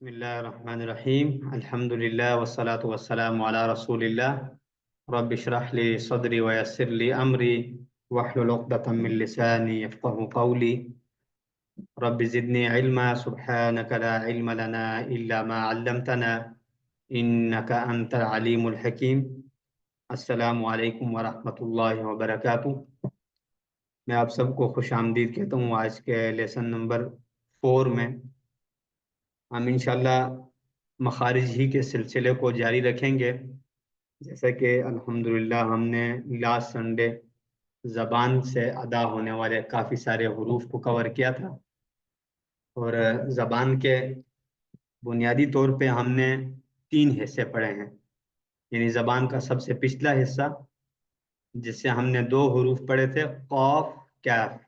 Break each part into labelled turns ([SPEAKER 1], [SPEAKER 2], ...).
[SPEAKER 1] बिस्मिल्लाहिर्रहमानिर्रहीम अल्हम्दुलिल्लाह वस्सलातु वस्सलामु अला रसूलिल्लाह रब्बि इश्रह ली सदरी व यस्सिर ली अमरी वहलुल उक़दतम मिन लिसानी यफ़क़हू क़ौली रब्बि ज़िदनी इल्मा सुब्हानका ला इल्म लना इल्ला मा अल्लमतना इन्नका अंतल अलीमुल हकीम। अस्सलामु अलैकुम व रहमतुल्लाहि व बरकातुहू। मैं आप सबको खुश आमदीद कहता हूँ। आज के लेसन नंबर 4 में हम इंशाल्लाह मखारिज ही के सिलसिले को जारी रखेंगे। जैसे कि अल्हम्दुलिल्लाह हमने लास्ट संडे ज़बान से अदा होने वाले काफ़ी सारे हुरूफ को कवर किया था और ज़बान के बुनियादी तौर पे हमने 3 हिस्से पढ़े हैं। यानी ज़बान का सबसे पिछला हिस्सा जिससे हमने 2 हुरूफ पढ़े थे, क़ाफ कैफ।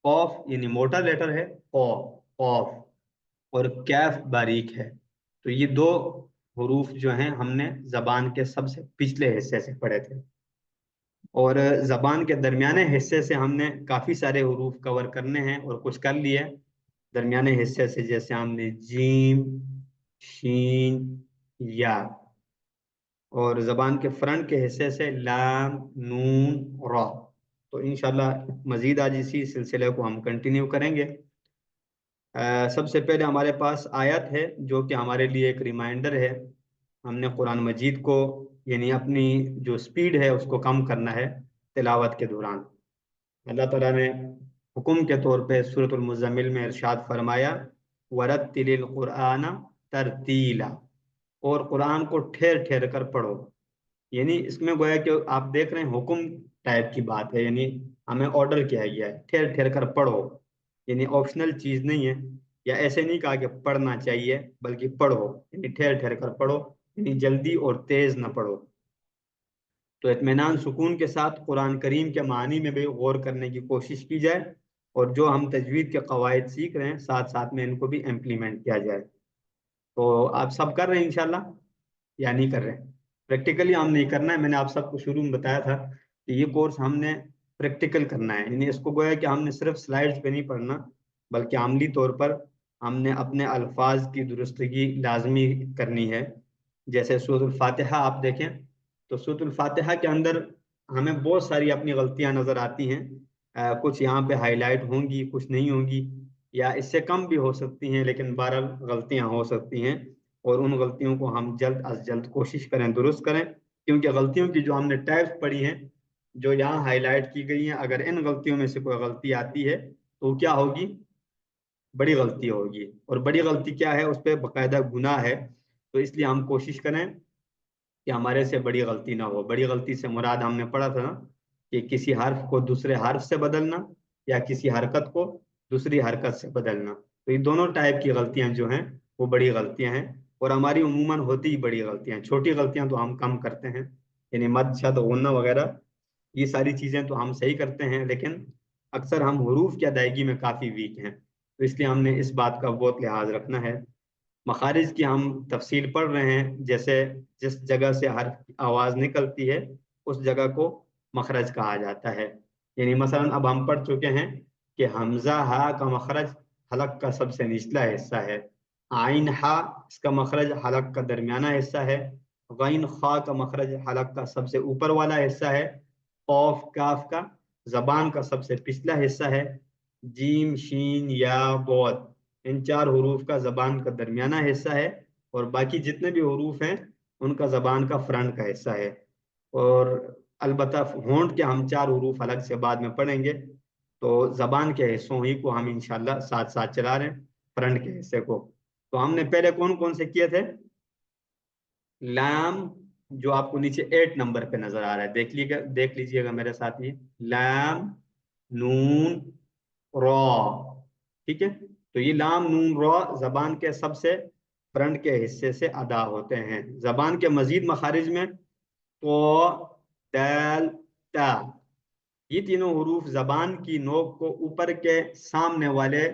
[SPEAKER 1] क़ाफ यानी मोटा लेटर है क़ाफ, और कैफ बारीक है। तो ये 2 हुरूफ जो हैं हमने ज़बान के सबसे पिछले हिस्से से पढ़े थे, और ज़बान के दरमियाने हिस्से से हमने काफ़ी सारे हुरूफ कवर करने हैं और कुछ कर लिए दरमियाने हिस्से से, जैसे हमने जीम, शीन, या, और ज़बान के फ्रंट के हिस्से से लाम, नून, रा। तो इंशाल्लाह मज़ीद आज इसी सिलसिले को हम कंटिन्यू करेंगे। सबसे पहले हमारे पास आयत है जो कि हमारे लिए एक रिमाइंडर है। हमने कुरान मजीद को यानी अपनी जो स्पीड है उसको कम करना है तिलावत के दौरान। अल्लाह ताला ने हुक्म के तौर पे सूरतुल मुज़म्मिल में इरशाद फरमाया, वरत्तिलिल कुरान तरतीला, और कुरान को ठहर ठहर कर पढ़ो। यानी इसमें गोया कि आप देख रहे हैं हुक्म टाइप की बात है, यानी हमें ऑर्डर किया गया है ठहर ठहर कर पढ़ो, यानी ऑप्शनल चीज़ नहीं है, या ऐसे नहीं कहा कि पढ़ना चाहिए, बल्कि पढ़ो यानी ठहर ठहर कर पढ़ो, यानी जल्दी और तेज न पढ़ो। तो इत्मीनान सुकून के साथ कुरान करीम के मानी में भी गौर करने की कोशिश की जाए, और जो हम तजवीद के कवायद सीख रहे हैं साथ साथ में इनको भी इम्प्लीमेंट किया जाए। तो आप सब कर रहे हैं इंशाल्लाह या नहीं कर रहे हैं? प्रैक्टिकली हम नहीं करना है। मैंने आप सबको शुरू में बताया था कि ये कोर्स हमने प्रैक्टिकल करना है, यानी इसको गोया कि हमने सिर्फ स्लाइड्स पे नहीं पढ़ना, बल्कि अमली तौर पर हमने अपने अल्फाज की दुरुस्तगी लाजमी करनी है। जैसे सूरतुल फातिहा आप देखें तो सूरतुल फातिहा के अंदर हमें बहुत सारी अपनी गलतियां नज़र आती हैं। कुछ यहाँ पे हाईलाइट होंगी, कुछ नहीं होंगी, या इससे कम भी हो सकती हैं, लेकिन 12 गलतियां हो सकती हैं, और उन गलतियों को हम जल्द अज जल्द कोशिश करें दुरुस्त करें। क्योंकि गलतियों की जो हमने टाइप्स पढ़ी हैं, जो यहाँ हाईलाइट की गई हैं, अगर इन गलतियों में से कोई गलती आती है तो क्या होगी? बड़ी गलती होगी, और बड़ी गलती क्या है? उस पर बाकायदा गुनाह है। तो इसलिए हम कोशिश करें कि हमारे से बड़ी गलती ना हो। बड़ी गलती से मुराद हमने पढ़ा था ना कि किसी हर्फ को दूसरे हर्फ से बदलना, या किसी हरकत को दूसरी हरकत से बदलना। तो ये दोनों टाइप की गलतियां जो हैं वो बड़ी गलतियां हैं, और हमारी उमूमन होती ही बड़ी गलतियां। छोटी गलतियां तो हम कम करते हैं, यानी मद शद गुन्ना वगैरह ये सारी चीज़ें तो हम सही करते हैं, लेकिन अक्सर हम हरूफ की अदायगी में काफ़ी वीक हैं। तो इसलिए हमने इस बात का बहुत लिहाज रखना है। मखारिज की हम तफसील पढ़ रहे हैं, जैसे जिस जगह से हर आवाज़ निकलती है उस जगह को मखरज कहा जाता है। यानी मसलन अब हम पढ़ चुके हैं कि हमजा हा का मखरज हलक का सबसे निचला हिस्सा है, आइन हा इसका मखरज हलक का दरमियाना हिस्सा है, गैन खा का मखरज हलक का सबसे ऊपर वाला हिस्सा है, कौफ काफ का जबान का सबसे पिछला हिस्सा है, जीम शीन या बौद इन 4 हरूफ का जबान का दरमियाना हिस्सा है, और बाकी जितने भी हरूफ हैं उनका जबान का फ्रंट का हिस्सा है। और अलबत्ता होंठ के हम 4 हरूफ अलग से बाद में पढ़ेंगे। तो जबान के हिस्सों ही को हम इंशाल्लाह साथ साथ चला रहे हैं, फ्रंट के हिस्से को। तो हमने पहले कौन कौन से किए थे? लाम, जो आपको नीचे 8 नंबर पे नजर आ रहा है, देख लीजिएगा मेरे साथ। ये लाम, नून, रॉ, ठीक है। तो ये लाम नून रॉ जबान के सबसे फ्रंट के हिस्से से अदा होते हैं। जबान के मजीद मखारिज में तो, दाल, ता, ये तीनों हरूफ जबान की नोक को ऊपर के सामने वाले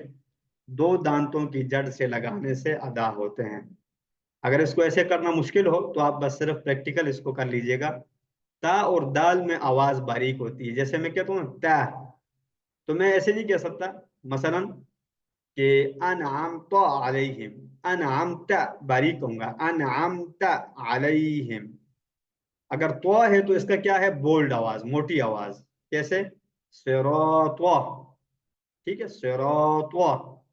[SPEAKER 1] 2 दांतों की जड़ से लगाने से अदा होते हैं। अगर इसको ऐसे करना मुश्किल हो तो आप बस सिर्फ प्रैक्टिकल इसको कर लीजिएगा। ता और दाल में आवाज बारीक होती है। जैसे मैं कहता हूँ ता, तो मैं ऐसे नहीं कह सकता। मसलन کہ انعمت علیہم، انعمت باریک کہوں گا، انعمت علیہم. اگر تو ہے تو اس کا کیا ہے؟ بولڈ آواز، موٹی آواز. کیسے؟ صراط، ٹھیک ہے، صراط.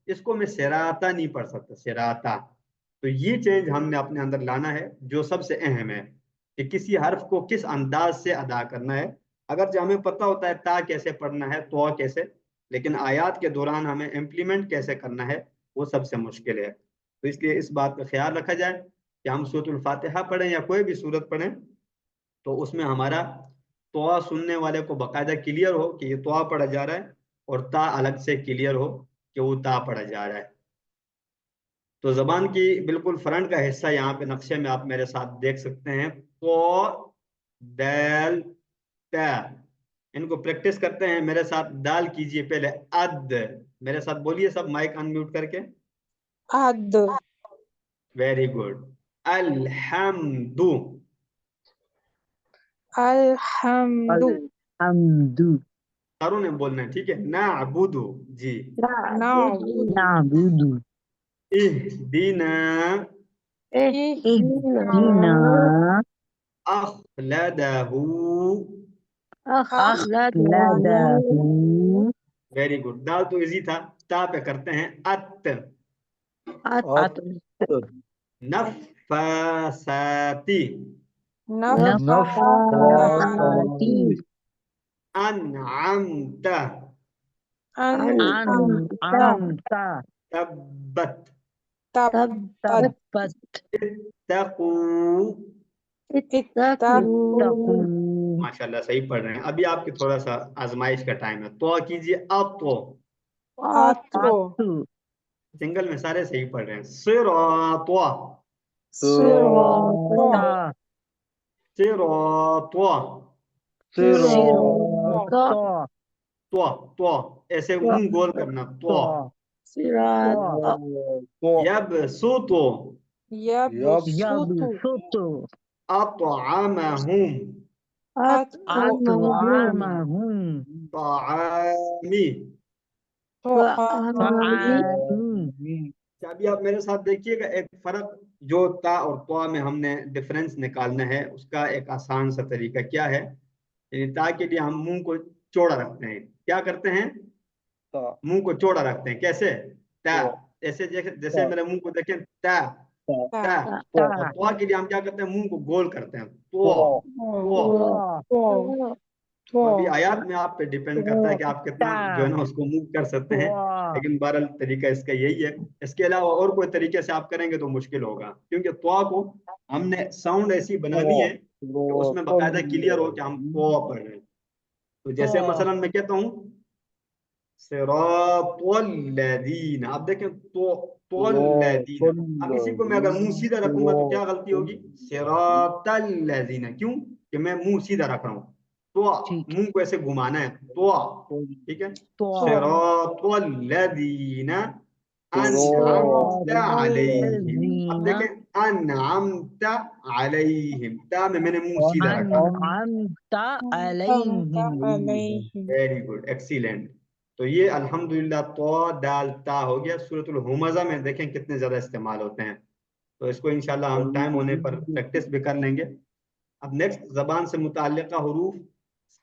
[SPEAKER 1] اس کو میں سراتا نہیں پڑھ سکتا، سراتا. تو یہ چینج ہم نے اپنے اندر لانا ہے جو سب سے اہم ہے، کہ کسی حرف کو کس انداز سے ادا کرنا ہے. اگرچہ ہمیں پتہ ہوتا ہے تا کیسے پڑھنا ہے، تو کیسے، لیکن آیات کے دوران ہمیں امپلیمنٹ کیسے کرنا ہے وہ سب سے مشکل ہے. تو اس لیے اس بات کا خیال رکھا جائے کہ ہم سورۃ الفاتحہ پڑھیں یا کوئی بھی سورت پڑھیں تو اس میں ہمارا تو سننے والے کو باقاعدہ کلیئر ہو کہ یہ تو پڑھا جا رہا ہے، اور تا الگ سے کلیئر ہو کہ وہ تا پڑھا جا رہا ہے. تو زبان کی بالکل فرنٹ کا حصہ یہاں پہ نقشے میں آپ میرے ساتھ دیکھ سکتے ہیں، تو دال تا. ان کو پریکٹس کرتے ہیں میرے ساتھ. دال کیجئے پہلے اد، میرے ساتھ بولیے سب مائک انمیوٹ کر کے.
[SPEAKER 2] اد،
[SPEAKER 1] ویری گڈ. الحمد،
[SPEAKER 2] الحمد،
[SPEAKER 3] الحمد،
[SPEAKER 1] ساروں نے بولنا ہے، ٹھیک ہے. نعبد، جی.
[SPEAKER 2] نعبد،
[SPEAKER 3] نعبد،
[SPEAKER 1] اہدنا،
[SPEAKER 3] اهدنا
[SPEAKER 1] اخلدہ.
[SPEAKER 3] أخلده.
[SPEAKER 1] Very good. دال تو ایزی تھا. تا پہ کرتے ہیں ات.
[SPEAKER 3] أت،
[SPEAKER 1] نفاساتی،
[SPEAKER 3] نفاساتي،
[SPEAKER 1] انعمت،
[SPEAKER 3] أنعمت،
[SPEAKER 1] تبت،
[SPEAKER 2] تبت،
[SPEAKER 3] تبت،
[SPEAKER 1] اتقوا.
[SPEAKER 2] اتقوا،
[SPEAKER 1] ماشاء اللہ صحیح پڑھ رہے ہیں. ابھی آپ کی تھوڑا سا آزمائش کا ٹائم ہے. تو کیجیے اب تو.
[SPEAKER 2] اتقوا،
[SPEAKER 1] سنگل میں سارے صحیح پڑھ رہے ہیں. صراط،
[SPEAKER 2] صراط،
[SPEAKER 1] صراط،
[SPEAKER 3] صراط،
[SPEAKER 1] تو ایسے منہ گول کرنا. تو یبسط،
[SPEAKER 2] یبسط،
[SPEAKER 3] يبسط،
[SPEAKER 1] اطعمهم،
[SPEAKER 2] اطعمهم،
[SPEAKER 3] أطعمهم،
[SPEAKER 1] طعامی.
[SPEAKER 3] طعامي.
[SPEAKER 1] ابھی آپ میرے ساتھ دیکھیے گا ایک فرق جو تا اور تو میں ہم نے ڈفرنس نکالنا ہے، اس کا ایک آسان سا طریقہ کیا ہے. یعنی تا کے لیے ہم منہ کو چوڑا رکھتے ہیں. کیا کرتے ہیں؟ منہ کو چوڑا رکھتے ہیں. کیسے؟ تا. ایسے جیسے میرے منہ کو دیکھیں، تا تا. اور تو کے لیے ہم کیا کرتے ہیں؟ منہ کو گول کرتے ہیں. تو تو ابھی آیات میں آپ پہ ڈیپینڈ کرتا ہے کہ آپ کتنا جو ہے نا اس کو موو کر سکتے ہیں، لیکن بہرحال طریقہ اس کا یہی ہے. اس کے علاوہ اور کوئی طریقے سے آپ کریں گے تو مشکل ہوگا، کیونکہ تو کو ہم نے ساؤنڈ ایسی بنانی ہے کہ اس میں باقاعدہ کلیئر ہو کہ ہم تو پڑھ رہے ہیں. تو جیسے مثلا میں کہتا ہوں صراط الذین، آپ دیکھیں تو الذین. اب اسی کو میں اگر منہ سیدھا رکھوں گا تو کیا غلطی ہوگی؟ صراط الذین. کیوں؟ کہ میں منہ سیدھا رکھ رہا ہوں. تو منہ کو ایسے گھمانا ہے. تو ٹھیک ہے. صراط الذین انعمت علیہم. اب دیکھیں انعمت علیہم، تا میں نے منہ سیدھا رکھا.
[SPEAKER 3] أنعمت عليهم.
[SPEAKER 2] علیہم.
[SPEAKER 1] Very good, excellent. تو یہ الحمدللہ تو دال تا ہو گیا. سورۃ الہمزہ میں دیکھیں کتنے زیادہ استعمال ہوتے ہیں. تو اس کو انشاءاللہ ہم ٹائم ہونے پر پریکٹس بھی کر لیں گے. اب نیکسٹ زبان سے متعلقہ حروف.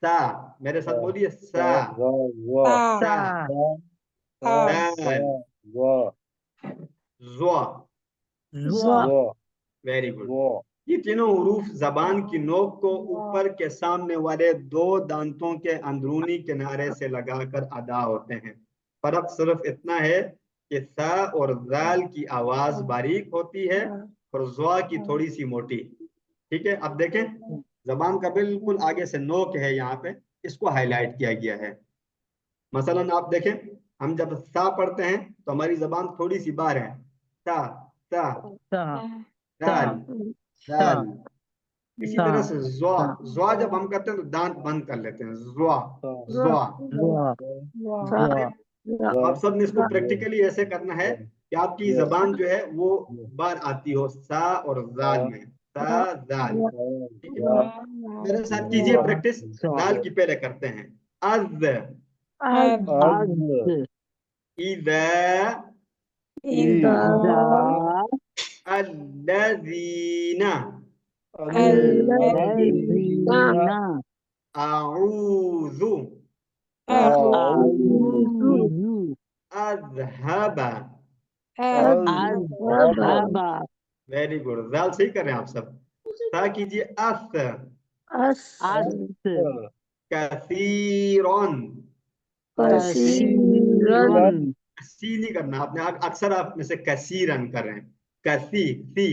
[SPEAKER 1] سا، میرے ساتھ بولیے. سا، سا، دال، زوا. Very good. یہ تینوں حروف زبان کی نوک کو اوپر کے سامنے والے دو دانتوں کے اندرونی کنارے سے لگا کر ادا ہوتے ہیں. فرق صرف اتنا ہے کہ سا اور زال کی آواز باریک ہوتی ہے اور زوا کی تھوڑی سی موٹی. ٹھیک ہے. اب دیکھیں زبان کا بالکل آگے سے نوک ہے یہاں پہ، اس کو ہائی لائٹ کیا گیا ہے. مثلا آپ دیکھیں ہم جب سا پڑھتے ہیں تو ہماری زبان تھوڑی سی باہر ہے. تا تا دال دال. اسی طرح سے زوا، زوا جب ہم کرتے ہیں تو دانت بند کر لیتے ہیں. زوا زوا. آپ سب نے اس کو پریکٹیکلی ایسے کرنا ہے کہ آپ کی زبان جو ہے وہ باہر آتی ہو سا اور زال میں. سا زال. ٹھیک ہے. میرے ساتھ کیجئے پریکٹس. دال کی پہلے کرتے ہیں. از،
[SPEAKER 2] از،
[SPEAKER 3] أذ،
[SPEAKER 1] اذا،
[SPEAKER 2] إذا
[SPEAKER 1] الذين
[SPEAKER 2] الذين
[SPEAKER 3] الذين
[SPEAKER 1] أعوذ
[SPEAKER 2] أعوذ
[SPEAKER 3] أعوذ
[SPEAKER 1] أذهب.
[SPEAKER 2] أذهب
[SPEAKER 3] أذهب
[SPEAKER 1] वेरी गुड, जाल सही कर रहे हैं आप सब। ता कीजिए अस
[SPEAKER 2] أس
[SPEAKER 3] أس
[SPEAKER 1] कसीरन।
[SPEAKER 2] كثيرا
[SPEAKER 3] كثيرا
[SPEAKER 1] सी नहीं करना आपने, अक्सर आप में से कसीरन कर रहे हैं। कसी सी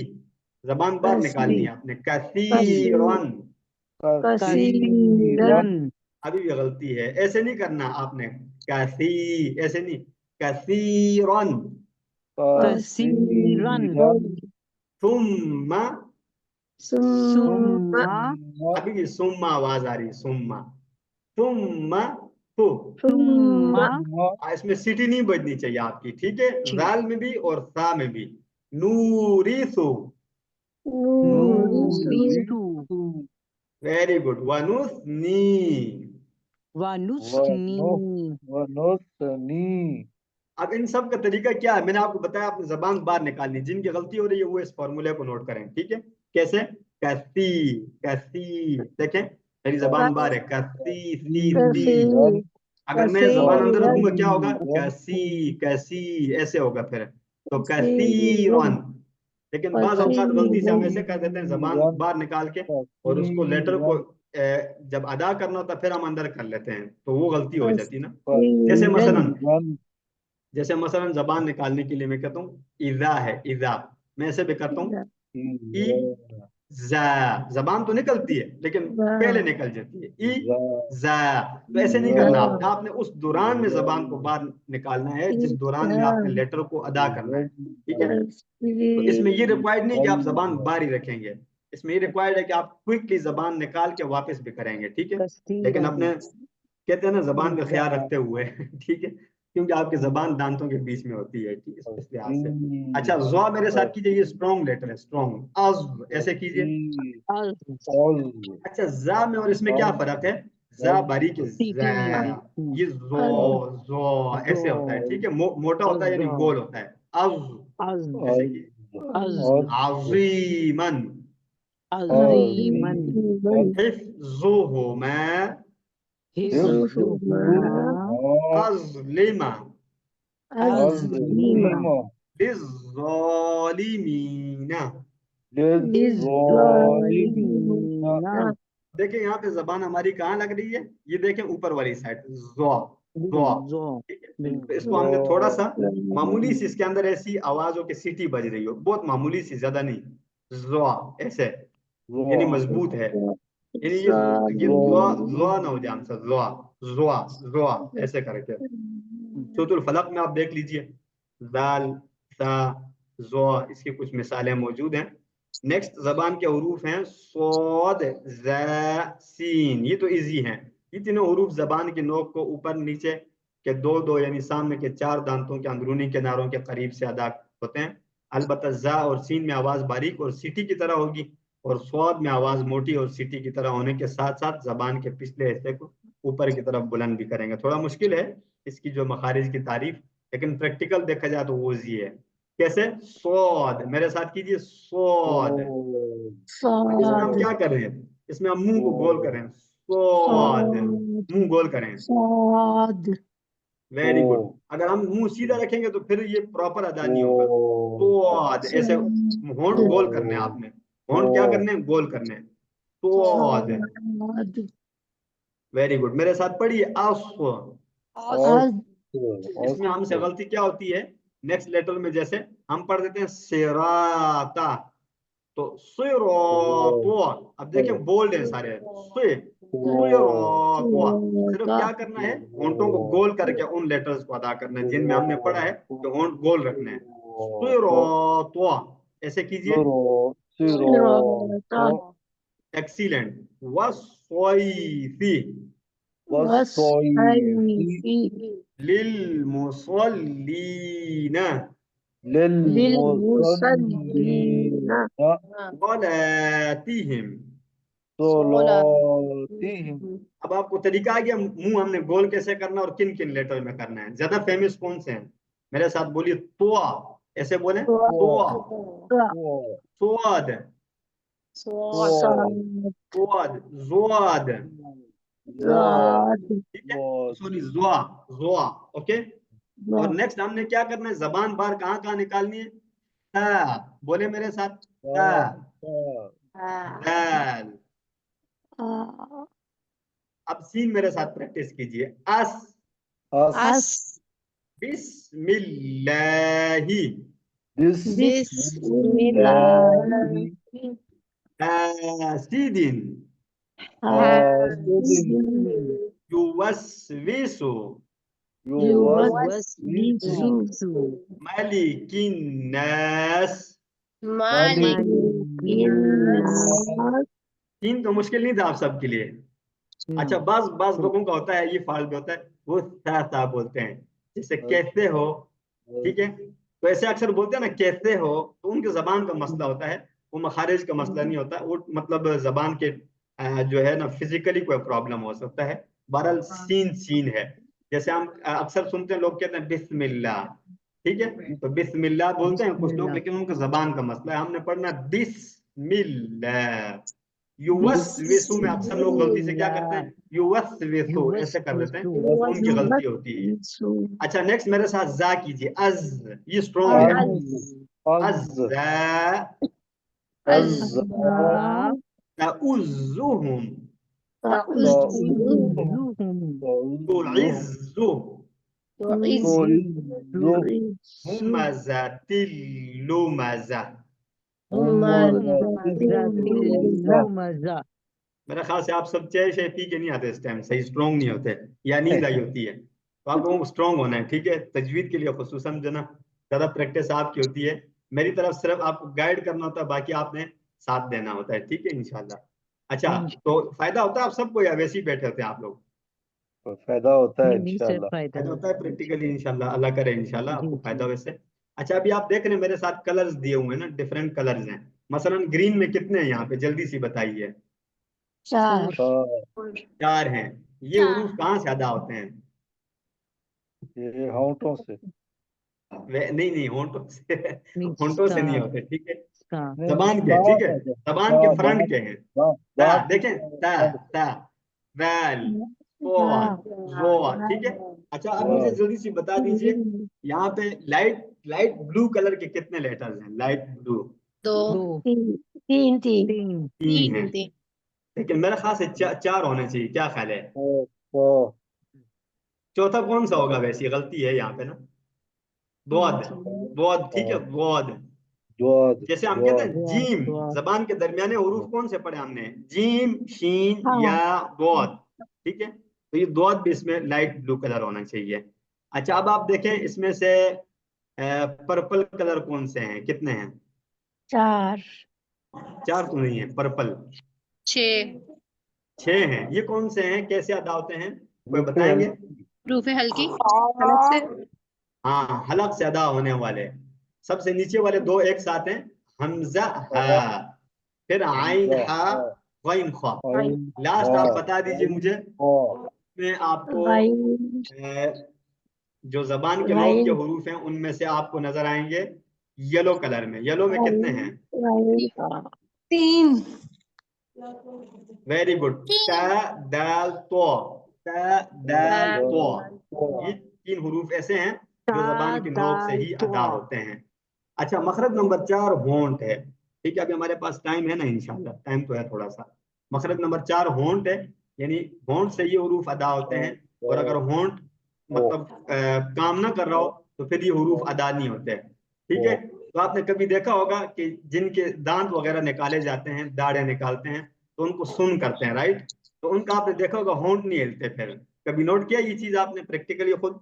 [SPEAKER 1] जबान बाहर निकालनी है आपने, कसीरन।
[SPEAKER 2] كثيرا
[SPEAKER 3] كثيرا
[SPEAKER 1] अभी भी गलती है, ऐसे नहीं करना आपने, कसी ऐसे नहीं, कसीरन।
[SPEAKER 3] كثيرا
[SPEAKER 1] सुम्मा,
[SPEAKER 2] ثم
[SPEAKER 3] ثم
[SPEAKER 1] अभी भी सुम्मा आवाज आ रही, सुम्मा सुम्मा फु।
[SPEAKER 2] ثم
[SPEAKER 1] इसमें सीटी नहीं बजनी चाहिए आपकी, ठीक है, जाल में भी और सा में भी। नूरिसु,
[SPEAKER 2] نورث
[SPEAKER 3] نورث
[SPEAKER 1] वेरी गुड, वनुस्नी।
[SPEAKER 3] ونثني
[SPEAKER 1] अब इन सब का तरीका क्या है, मैंने आपको बताया, आपने जबान बाहर निकालनी, जिनकी गलती हो रही है वो इस फॉर्मूले को नोट करें, ठीक है। कैसे, कसी कसी, देखें मेरी जबान बाहर है, कसी सी सी।
[SPEAKER 2] كثير
[SPEAKER 1] अगर मैं जबान अंदर
[SPEAKER 2] كثيرا
[SPEAKER 1] रखूंगा क्या होगा, कसी कसी ऐसे होगा फिर, तो
[SPEAKER 2] كثيرا
[SPEAKER 1] कसीरन। लेकिन बाज औकात गलती से हम ऐसे कर देते हैं, जबान
[SPEAKER 3] كثيرا
[SPEAKER 1] बाहर निकाल के, और उसको लेटर को जब अदा करना होता है फिर हम अंदर कर लेते हैं, तो वो गलती हो जाती है ना। जैसे मसलन, जैसे मसलन जबान निकालने के लिए मैं कहता हूँ इज़ा है, इज़ा मैं ऐसे भी करता हूँ, ई जा, जबान तो निकलती है लेकिन पहले निकल जाती है, ई जा। तो ऐसे नहीं करना आपने, आपने उस दौरान में जबान को बाहर निकालना है जिस दौरान में आपने लेटर को अदा करना है, ठीक है। तो इसमें ये रिक्वायर्ड नहीं कि आप जबान बाहर ही रखेंगे, इसमें ये रिक्वायर्ड है कि आप क्विकली जबान निकाल के वापस भी करेंगे, ठीक है। लेकिन अपने कहते हैं ना जबान का ख्याल रखते हुए ठीक है, क्योंकि आपकी जबान दांतों के बीच में होती है, ठीक है, इस लिहाज से। अच्छा, ज़ा मेरे साथ कीजिए, ये स्ट्रॉन्ग लेटर है, स्ट्रॉन्ग, अज़ ऐसे कीजिए। अच्छा, जा में और इसमें क्या फर्क है, जा बारीक है, जा, ये जो ऐसे होता है, ठीक है, मोटा होता है यानी गोल होता है, अज़ ऐसे कीजिए। अज़ीमन,
[SPEAKER 3] عظيما
[SPEAKER 1] हिफ्ज़ुहुमा,
[SPEAKER 3] حفظهما
[SPEAKER 1] अज़लिमा,
[SPEAKER 3] أظلما
[SPEAKER 1] लिज़्ज़ालिमीना।
[SPEAKER 3] للظالمين
[SPEAKER 1] देखें यहाँ पे जबान हमारी कहाँ लग रही है, ये देखें ऊपर वाली साइड,
[SPEAKER 3] ज़ो
[SPEAKER 1] ठीक है। तो इसको हमने थोड़ा सा मामूली सी, इसके अंदर ऐसी आवाजों की सीटी बज रही हो, बहुत मामूली सी, ज्यादा नहीं, ज़ो ऐसे, यानी मजबूत है, यानी ये ज़ो ना हो जाए हमसे, ज़ो ऐसे करके। सूरतुल फलक में आप देख लीजिए, दाल सा ज़ो, इसकी कुछ मिसालें मौजूद हैं। नेक्स्ट जबान के हरूफ हैं सोद ज़ा सीन, ये तो इजी हैं, ये तीनों हरूफ जबान की नोक को ऊपर नीचे के दो दो यानी सामने के चार दांतों के अंदरूनी किनारों के करीब से अदा होते हैं। अलबत्ता ज़ा और सीन में आवाज बारीक और सीटी की तरह होगी, और स्वाद में आवाज मोटी और सीटी की तरह होने के साथ साथ जबान के पिछले हिस्से को ऊपर की तरफ बुलंद भी करेंगे। थोड़ा मुश्किल है इसकी जो मखारिज की तारीफ, लेकिन प्रैक्टिकल देखा जाए तो वो इजी है। कैसे, सोद मेरे साथ कीजिए, सोद। इसमें हम क्या कर रहे हैं, इसमें हम मुंह को गोल कर रहे हैं, सोद, मुंह गोल करें,
[SPEAKER 2] صاد
[SPEAKER 1] वेरी गुड। अगर हम मुंह सीधा रखेंगे तो फिर ये प्रॉपर अदा नहीं होगा, सोद ऐसे होंठ गोल करने हैं आपने, होंठ क्या करने हैं, गोल करने हैं, सोद,
[SPEAKER 2] صاد
[SPEAKER 1] वेरी गुड। मेरे साथ पढ़िए, अस्व।
[SPEAKER 2] أد
[SPEAKER 1] इसमें हमसे गलती क्या होती है, नेक्स्ट लेटर में जैसे हम पढ़ देते हैं सिराता, तो सिरातो, अब देखें बोल्ड है सारे, सिरातो, सिर्फ क्या करना है, होंठों को गोल करके उन लेटर्स को अदा करना है जिनमें हमने पढ़ा है कि होंठ गोल रखने हैं, सिरातो ऐसे कीजिए,
[SPEAKER 2] صراط
[SPEAKER 1] एक्सीलेंट। वस्सैफी
[SPEAKER 2] والسيف
[SPEAKER 1] लिलमुसल्लीन
[SPEAKER 2] للمصلين
[SPEAKER 1] वलातिहिम।
[SPEAKER 3] صلاتهم
[SPEAKER 1] अब आपको तरीका आ गया, मुंह हमने गोल कैसे करना और किन किन लेटर में करना है। ज्यादा फेमस कौन से हैं, मेरे साथ बोलिए, तोआ, ऐसे बोले
[SPEAKER 2] Wa-
[SPEAKER 1] स्वाद स्वाद ज़्वाद,
[SPEAKER 2] Zad.
[SPEAKER 1] ठीक है, सॉरी ज़्वा ज़्वा, ओके। और नेक्स्ट हमने क्या करना है, जबान बाहर कहाँ कहाँ निकालनी है, ता, बोले मेरे साथ, ता, दाल।
[SPEAKER 2] Ah.
[SPEAKER 1] अब सीन मेरे साथ प्रैक्टिस कीजिए, अस
[SPEAKER 2] As.
[SPEAKER 1] बिस्मिल्लाही,
[SPEAKER 2] Bismillah.
[SPEAKER 1] हासिदिन
[SPEAKER 2] Hasidin.
[SPEAKER 1] युवस्विसु
[SPEAKER 2] Yuwaswisu.
[SPEAKER 1] मलिकिन नास।
[SPEAKER 2] Malikinnas.
[SPEAKER 1] तीन तो मुश्किल नहीं था आप सबके लिए। अच्छा, बस लोगों का होता है, ये फॉल्ट होता है, वो ता बोलते हैं, जैसे कैसे हो, ठीक है, तो ऐसे अक्सर बोलते हैं ना कैसे हो, तो उनके जबान का मसला होता है, वो मखारिज का मसला नहीं होता, वो मतलब जबान के जो है ना फिजिकली कोई प्रॉब्लम हो सकता है। बहरहाल सीन है, जैसे हम अक्सर सुनते हैं लोग कहते हैं बिस्मिल्लाह, ठीक है, तो बिस्मिल्लाह बोलते हैं कुछ लोग, लेकिन उनका जबान का मसला है, हमने पढ़ना बिस्मिल्लाह। युवस्विसु में अक्सर लोग गलती से क्या करते हैं, युवस्विसु ऐसे कर देते हैं, उनकी गलती होती है।
[SPEAKER 2] Yuwaswisu.
[SPEAKER 1] अच्छा, नेक्स्ट मेरे साथ जा कीजिए, अज, ये स्ट्रॉन्ग है, अज़्ज़ा
[SPEAKER 2] Azza.
[SPEAKER 1] तउज़्ज़ुहुम
[SPEAKER 2] Ta'uzzuhum.
[SPEAKER 1] तुइज़्ज़ु
[SPEAKER 2] Tu'izzu.
[SPEAKER 1] हुमज़तिल लुमज़ा।
[SPEAKER 3] Maza.
[SPEAKER 1] मेरे ख्याल से आप सब चाय शाय पी के नहीं आते इस टाइम, सही स्ट्रॉन्ग नहीं होते, या नींद आई होती है, तो आप लोगों को स्ट्रॉन्ग होना है, ठीक है। तजवीद के लिए खुसूसन जो ना ज़्यादा प्रैक्टिस आपकी होती है, मेरी तरफ सिर्फ आपको गाइड करना होता है, बाकी आपने साथ देना होता है, ठीक है, इंशाल्लाह। अच्छा, तो फायदा होता है आप सबको, या वैसे ही बैठे होते हैं आप लोग?
[SPEAKER 4] फायदा होता है
[SPEAKER 3] नहीं सर,
[SPEAKER 4] इंशाल्लाह।
[SPEAKER 3] फायदा
[SPEAKER 1] होता है प्रैक्टिकली, इंशाल्लाह, अल्लाह करे इंशाल्लाह आपको
[SPEAKER 3] जी,
[SPEAKER 1] फायदा वैसे। अच्छा, अभी आप देख रहे हैं मेरे साथ कलर्स दिए हुए हैं ना, डिफरेंट कलर्स हैं, मसलन ग्रीन में कितने हैं यहाँ पे, जल्दी सी बताइए।
[SPEAKER 2] 4.
[SPEAKER 1] 4 हैं। ये उरूफ कहाँ से अदा होते हैं?
[SPEAKER 4] ये होंठों से।
[SPEAKER 1] नहीं, होंठों से
[SPEAKER 3] नहीं,
[SPEAKER 1] होंठों से नहीं होते, ठीक है,
[SPEAKER 3] का
[SPEAKER 1] जबान के, ठीक है, जबान के फ्रंट के हैं। ता, देखें, ता ता वैल पॉड ज़ोर, ठीक है। अच्छा, अब मुझे जल्दी सी बता दीजिए, यहाँ पे लाइट ब्लू कलर के कितने लेटर्स हैं, लाइट ब्लू?
[SPEAKER 3] 2
[SPEAKER 2] 3.
[SPEAKER 1] 3 हैं, लेकिन मेरे ख्याल से 4 होने चाहिए, क्या ख्याल है? चौथा कौन सा होगा, वैसी गलती है यहाँ पे ना, बोद, बोद, ठीक है, बोद। जैसे हम कहते हैं जीम, जबान के दरमियाने हुरूफ कौन से पढ़े हमने, जीम, शीन या बोद, ठीक है, तो ये दोद भी इसमें लाइट ब्लू कलर होना चाहिए। अच्छा, अब आप देखें इसमें से पर्पल कलर कौन से हैं, कितने हैं?
[SPEAKER 2] 4.
[SPEAKER 1] 4 तो नहीं है, पर्पल 6 हैं। ये कौन से हैं, कैसे अदा होते हैं, कोई बताएंगे?
[SPEAKER 5] रूफ हल्की अलग से।
[SPEAKER 1] हाँ, हलक से अदा होने वाले, सबसे नीचे वाले 2 एक साथ हैं, हमजा हा, फिर आइन हा, गैन खा। लास्ट आप बता दीजिए मुझे, मैं आपको जो जबान के मौत के हुरूफ हैं उनमें से आपको नजर आएंगे येलो कलर में, येलो में कितने हैं?
[SPEAKER 5] 3
[SPEAKER 1] वेरी गुड, ता दाल तो, ता दाल तो, ये 3 हुरूफ ऐसे हैं जो जबान के नोक से ही अदा होते हैं। अच्छा, मखरज नंबर 4 होंठ है, ठीक है, अभी हमारे पास टाइम है ना, इंशाल्लाह टाइम तो है थोड़ा सा। मखरज नंबर 4 होंठ है, यानी होंठ से ये हुरूफ अदा होते हैं, और अगर होंठ मतलब काम ना कर रहा हो तो फिर ये हुरूफ अदा नहीं होते हैं, ठीक है। तो आपने कभी देखा होगा कि जिनके दांत वगैरह निकाले जाते हैं, दाढ़ें निकालते हैं, तो उनको सुन करते हैं, राइट, तो उनका आपने देखा होगा होंठ नहीं हिलते, फिर कभी नोट किया ये चीज आपने प्रैक्टिकली खुद?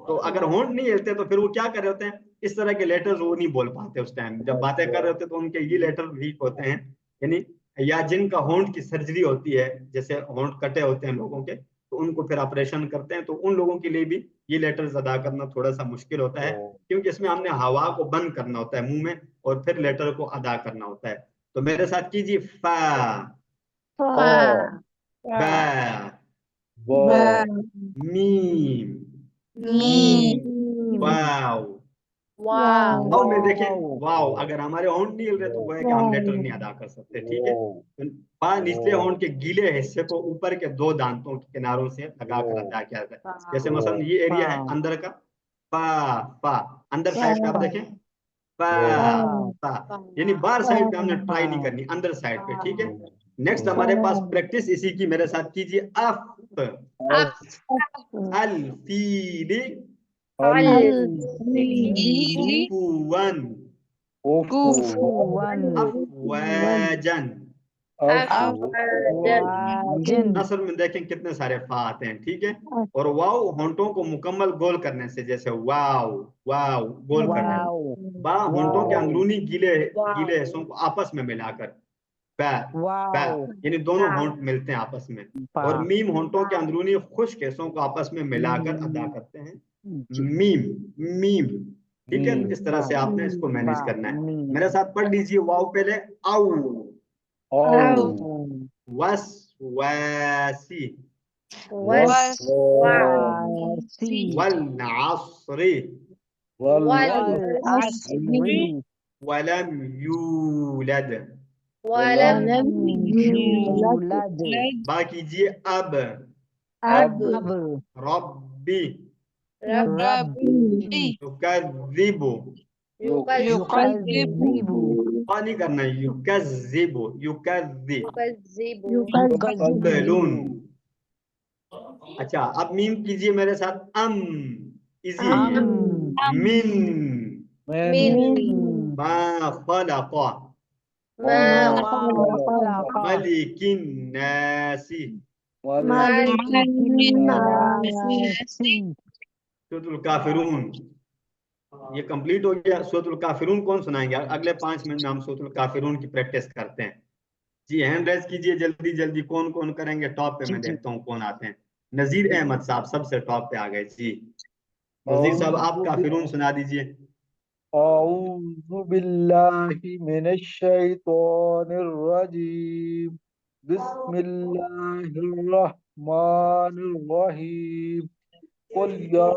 [SPEAKER 1] तो अगर होंठ नहीं हिलते तो फिर वो क्या कर रहे होते हैं, इस तरह के लेटर्स वो नहीं बोल पाते उस टाइम, जब बातें कर रहे होते तो उनके ये लेटर वीक होते हैं, यानी या जिनका होंठ की सर्जरी होती है, जैसे होंठ कटे होते हैं लोगों के, तो उनको फिर ऑपरेशन करते हैं, तो उन लोगों के लिए भी ये लेटर्स अदा करना थोड़ा सा मुश्किल होता है, क्योंकि इसमें हमने हवा को बंद करना होता है मुंह में, और फिर लेटर को अदा करना होता है। तो मेरे साथ कीजिए, फा, बा, मीम, वाव,
[SPEAKER 5] वाव
[SPEAKER 1] वाव में देखें,
[SPEAKER 4] वाव
[SPEAKER 1] वाव अगर हमारे होंठ नहीं हिल रहे तो वो है कि हम लेटर नहीं अदा कर सकते, ठीक है।
[SPEAKER 4] वाव
[SPEAKER 1] तो बा निचले होंठ के गीले हिस्से को ऊपर के दो दांतों के किनारों से लगा कर
[SPEAKER 4] वाव
[SPEAKER 1] अदा किया जाता है। जैसे मसलन
[SPEAKER 5] वाव
[SPEAKER 1] ये एरिया है
[SPEAKER 3] पा
[SPEAKER 1] अंदर का, पा पा, अंदर साइड पे आप
[SPEAKER 2] वाव
[SPEAKER 1] देखें, पा
[SPEAKER 4] वाव
[SPEAKER 1] पा,
[SPEAKER 5] पा
[SPEAKER 1] यानी बाहर साइड पे हमने
[SPEAKER 3] पा
[SPEAKER 1] ट्राई नहीं करनी, अंदर साइड पे, ठीक है।
[SPEAKER 5] पा
[SPEAKER 1] नेक्स्ट हमारे पास प्रैक्टिस इसी की, मेरे साथ कीजिए। अफ
[SPEAKER 5] अफ
[SPEAKER 1] अल फीली
[SPEAKER 5] अल
[SPEAKER 2] अल
[SPEAKER 1] कुफुवन
[SPEAKER 3] कुफुवन
[SPEAKER 1] अफवाजन।
[SPEAKER 5] अफवाजन
[SPEAKER 3] वाजन
[SPEAKER 1] नस्र में देखें कितने सारे फा आते हैं, ठीक है। और वाव होंठों को मुकम्मल गोल करने से, जैसे वाव वाव गोल करने से।
[SPEAKER 3] वाव
[SPEAKER 1] बा होंठों के
[SPEAKER 3] वाव
[SPEAKER 1] अंदरूनी गीले
[SPEAKER 5] वाव
[SPEAKER 1] गीले हिस्सों को आपस में मिलाकर पै पै,
[SPEAKER 3] वाव
[SPEAKER 1] यानी दोनों
[SPEAKER 5] पा
[SPEAKER 1] होंठ मिलते हैं आपस में।
[SPEAKER 3] पा
[SPEAKER 1] और मीम होंठों के अंदरूनी खुश्क हिस्सों को आपस में मिलाकर अदा करते हैं
[SPEAKER 3] जी
[SPEAKER 1] मीम मीम, ठीक है।
[SPEAKER 4] मीम
[SPEAKER 1] इस तरह
[SPEAKER 3] बा
[SPEAKER 1] से आपने इसको
[SPEAKER 3] बा
[SPEAKER 1] मैनेज करना है।
[SPEAKER 3] मीम
[SPEAKER 1] मेरे साथ पढ़ लीजिए वाव पहले। आउ
[SPEAKER 5] औ
[SPEAKER 1] वस वैसी
[SPEAKER 5] वस
[SPEAKER 3] वासी
[SPEAKER 1] वल असरी
[SPEAKER 5] वल
[SPEAKER 3] वल
[SPEAKER 5] अस्री
[SPEAKER 3] असरी
[SPEAKER 1] वलम यूलद।
[SPEAKER 5] वलम
[SPEAKER 3] ولم
[SPEAKER 2] يولد
[SPEAKER 3] يولد
[SPEAKER 1] बा कीजिए अब।
[SPEAKER 2] أب
[SPEAKER 3] अब
[SPEAKER 1] रब्बी
[SPEAKER 5] रब्बी
[SPEAKER 2] ربي
[SPEAKER 1] युकज़िबु,
[SPEAKER 5] युकज़्ज़िबु
[SPEAKER 3] युकज़िबु
[SPEAKER 1] बा नहीं करना, युकज़िबु युकज़ि
[SPEAKER 5] युकज़्ज़िबु
[SPEAKER 3] युकज़िबु
[SPEAKER 1] बलून। अच्छा अब मीम कीजिए मेरे साथ। इजी है।
[SPEAKER 3] अम
[SPEAKER 1] मिन
[SPEAKER 4] من
[SPEAKER 5] मिन
[SPEAKER 3] من
[SPEAKER 1] मा खलक़
[SPEAKER 5] मा
[SPEAKER 2] ما
[SPEAKER 3] ما
[SPEAKER 2] خلق
[SPEAKER 3] خلق
[SPEAKER 1] मलिकिन नासी।
[SPEAKER 4] ملك
[SPEAKER 2] ملك
[SPEAKER 3] ملك
[SPEAKER 2] الناس
[SPEAKER 3] الناس
[SPEAKER 1] सूरतुल काफिरून ये कंप्लीट हो गया। सूरतुल काफिरून कौन सुनाएंगे? अगले 5 मिनट में हम सूरतुल काफिरून की प्रैक्टिस करते हैं। जी हैंड रेज कीजिए जल्दी जल्दी, कौन कौन करेंगे? टॉप पे
[SPEAKER 3] जी
[SPEAKER 1] मैं
[SPEAKER 3] जी
[SPEAKER 1] देखता हूँ कौन आते हैं। नजीर अहमद साहब सबसे टॉप पे आ गए जी। नजीर साहब आप
[SPEAKER 4] أعوذ
[SPEAKER 1] काफिरून सुना दीजिए।
[SPEAKER 4] أعوذ بالله من الشيطان الرجيم بسم الله الرحمن الرحيم قل يا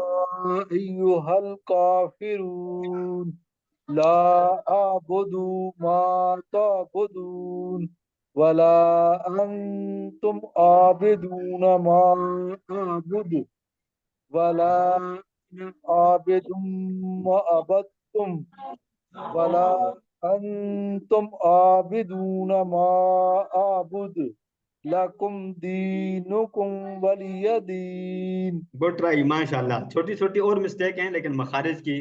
[SPEAKER 4] أيها الكافرون لا أعبد ما تعبدون ولا أنتم عابدون ما أعبد ولا أنا عابد ما عبدتم ولا أنتم عابدون ما أعبد لكم دينكم ولي دين
[SPEAKER 1] गुड ट्राई माशाल्लाह। छोटी छोटी और मिस्टेक हैं लेकिन मखारिज की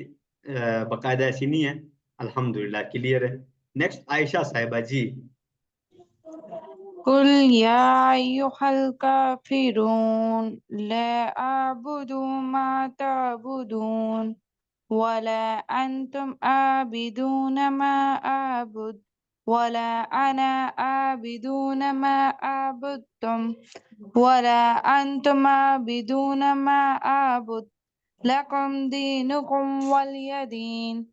[SPEAKER 1] बाकायदा ऐसी नहीं है। अल्हम्दुलिल्लाह क्लियर है। नेक्स्ट आयशा साहिबा जी।
[SPEAKER 6] قل يا أيها الكافرون لا أعبد ما تعبدون ولا أنتم عابدون ما أعبد ولا أنا عابدون ما عبدتم ولا أنتم عابدون ما أعبد لكم دينكم ولي دين.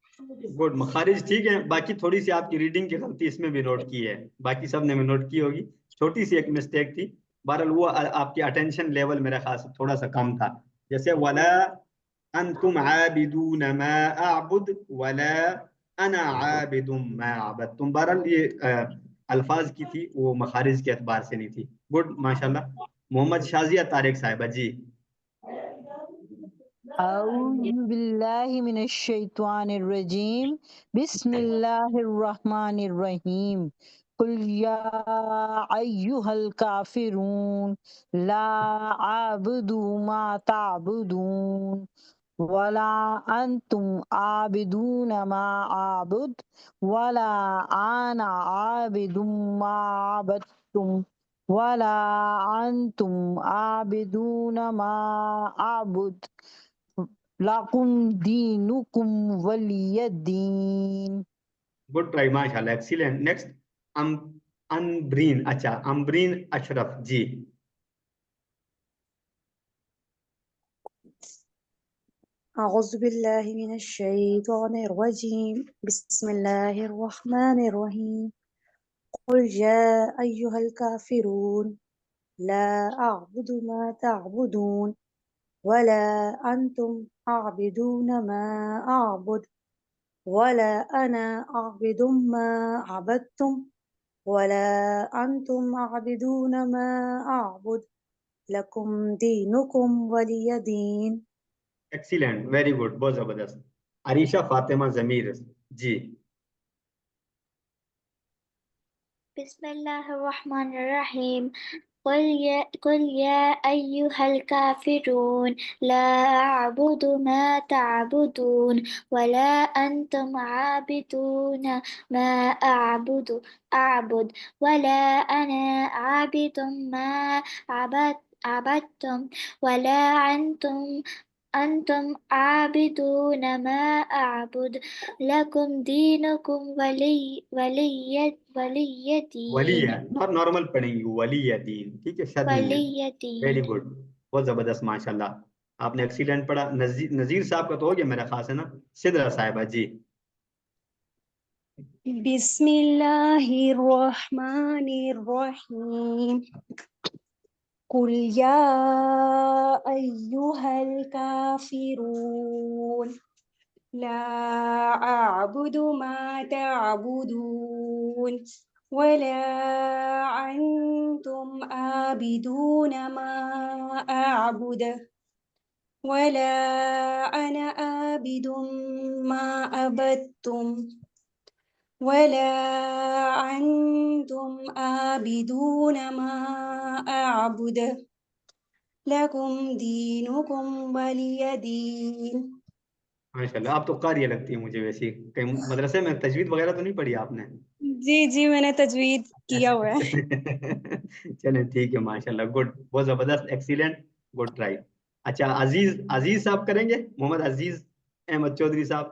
[SPEAKER 1] गुड, मखारिज ठीक है। बाकी थोड़ी सी आपकी रीडिंग की गलती इसमें भी नोट की है, बाकी सब ने भी नोट की होगी। छोटी सी एक मिस्टेक थी। बहरहाल वो आपकी अटेंशन लेवल मेरे ख्याल से थोड़ा सा कम था। जैसे वला अंतुम आबिदून मा अअबुद वला अना आबिदुम मा अबदतुम। बहरहाल ये अल्फाज की थी, वो मखारिज के एतबार से नहीं थी। गुड माशाल्लाह। मोहम्मद शाजिया तारिक साहिबा जी।
[SPEAKER 3] أعوذ بالله من الشيطان الرجيم بسم الله الرحمن الرحيم قل يا أيها الكافرون لا أعبد ما تعبدون ولا أنتم عابدون ما أعبد ولا أنا عابد ما عبدتم ولا أنتم عابدون ما أعبد لكم دينكم ولي دين.
[SPEAKER 1] गुड ट्राई माशाल्लाह, एक्सीलेंट। नेक्स्ट अम्ब्रीन। अच्छा अम्ब्रीन अशरफ जी।
[SPEAKER 7] أعوذ بالله من الشيطان الرجيم بسم الله الرحمن الرحيم قل يا أيها الكافرون لا أعبد ما تعبدون ولا أنتم عابدون ما أعبد ولا أنا أعبد ما عبدتم ولا أنتم عابدون ما أعبد لكم دينكم ولي دين.
[SPEAKER 1] ایکسیلنٹ، ویری گڈ، بہت زبردست. عریشہ فاطمہ ضمیر جی.
[SPEAKER 8] بسم الله الرحمن الرحيم. قل يا أيها الكافرون لا أعبد ما تعبدون ولا أنتم عابدون ما أعبد ولا أنا عابد ما عبدتم ولا أنتم عابدون ما أعبد لكم دينكم ولي
[SPEAKER 1] ولی
[SPEAKER 8] دين.
[SPEAKER 1] ہے، نارمل پڑھیں گی، ولی دین، ٹھیک ہے، شد نہیں ہے.
[SPEAKER 8] ولي
[SPEAKER 1] ویری
[SPEAKER 8] دين.
[SPEAKER 1] گڈ، بہت زبردست، ماشاء اللہ. آپ نے ایکسیلنٹ پڑھا. نذیر صاحب کا تو ہو گیا میرا خاص ہے نا. سدرا صاحبہ جی.
[SPEAKER 7] بسم الله الرحمن الرحيم. قل يا أيها الكافرون لا أعبد ما تعبدون ولا أنتم عابدون ما أعبد ولا أنا عابد ما عبدتم ولا أنتم عابدون ما أعبد لكم دينكم ولي دين.
[SPEAKER 1] ماشاء اللہ، آپ تو قاریہ لگتی ہیں مجھے ویسی. کہیں مدرسے میں تجوید وغیرہ تو نہیں پڑھی آپ نے؟
[SPEAKER 7] جی میں نے تجوید کیا ہوا ہے.
[SPEAKER 1] چلیں ٹھیک ہے، ماشاء اللہ، گڈ، بہت زبردست، ایکسیلنٹ، گڈ ٹرائی. اچھا، عزیز صاحب کریں گے، محمد عزیز احمد چودھری صاحب،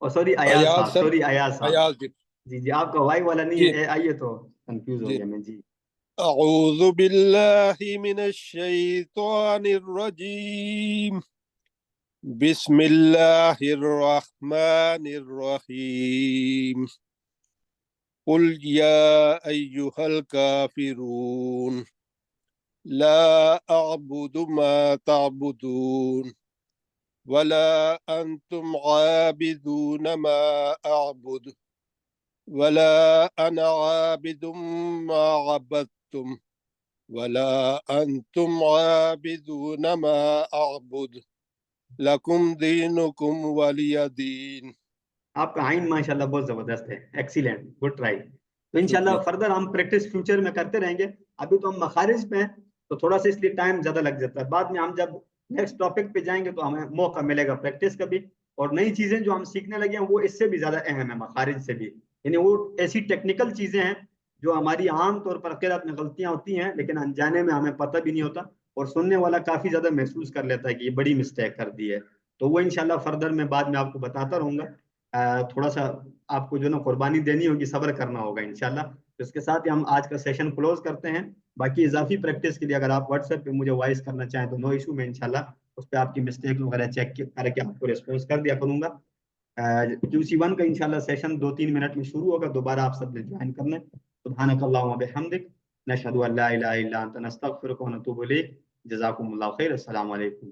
[SPEAKER 1] اور سوری ایاز صاحب، سوری ایاز صاحب. جی جی، آپ کا وائی والا نہیں ہے، آئیے تو کنفیوز ہو گیا میں. جی.
[SPEAKER 9] اعوذ باللہ من الشیطان الرجیم بسم اللہ الرحمن الرحیم قل یا ایہا الکافرون لا اعبد ما تعبدون ولا انتم عابدون ما اعبد ولا انا عابد ما عبدتم ولا انتم عابدون ما اعبد لکم دینکم ولی دین.
[SPEAKER 1] آپ کا آئین ماشاءاللہ بہت زبردست ہے، ایکسیلنٹ، گڈ ٹرائی. تو انشاءاللہ فردر ہم پریکٹس فیوچر میں کرتے رہیں گے. ابھی تو ہم مخارج پہ ہیں تو تھوڑا سا اس لیے ٹائم زیادہ لگ جاتا ہے. بعد میں ہم جب نیکسٹ ٹاپک پہ جائیں گے تو ہمیں موقع ملے گا پریکٹس کا بھی. اور نئی چیزیں جو ہم سیکھنے لگے ہیں وہ اس سے بھی زیادہ اہم ہے، مخارج سے بھی. یعنی وہ ایسی ٹیکنیکل چیزیں ہیں جو ہماری عام طور پر قرأت میں غلطیاں ہوتی ہیں لیکن انجانے میں ہمیں پتہ بھی نہیں ہوتا، اور سننے والا کافی زیادہ محسوس کر لیتا ہے کہ یہ بڑی مسٹیک کر دی ہے. تو وہ انشاءاللہ فردر میں بعد میں آپ کو بتاتا رہوں گا. تھوڑا سا آپ کو جو نا قربانی دینی ہوگی، صبر کرنا ہوگا انشاءاللہ. تو اس کے ساتھ ہی ہم آج کا سیشن کلوز کرتے ہیں. باقی اضافی پریکٹس کے لیے اگر آپ واٹس ایپ پہ مجھے وائس کرنا چاہیں تو نو ایشو، میں انشاءاللہ اس پہ آپ کی مسٹیک وغیرہ چیک کر کے آپ کو ریسپانس کر دیا کروں گا. QC1 کا انشاءاللہ سیشن 2-3 منٹ میں شروع ہوگا. دوبارہ آپ سب نے جوائن کرنا ہے. سبحانک اللہم و بحمدک، نشہد ان لا الہ الا انت، نستغفرک و نتوب الیک. جزاکم اللہ خیر. السلام علیکم.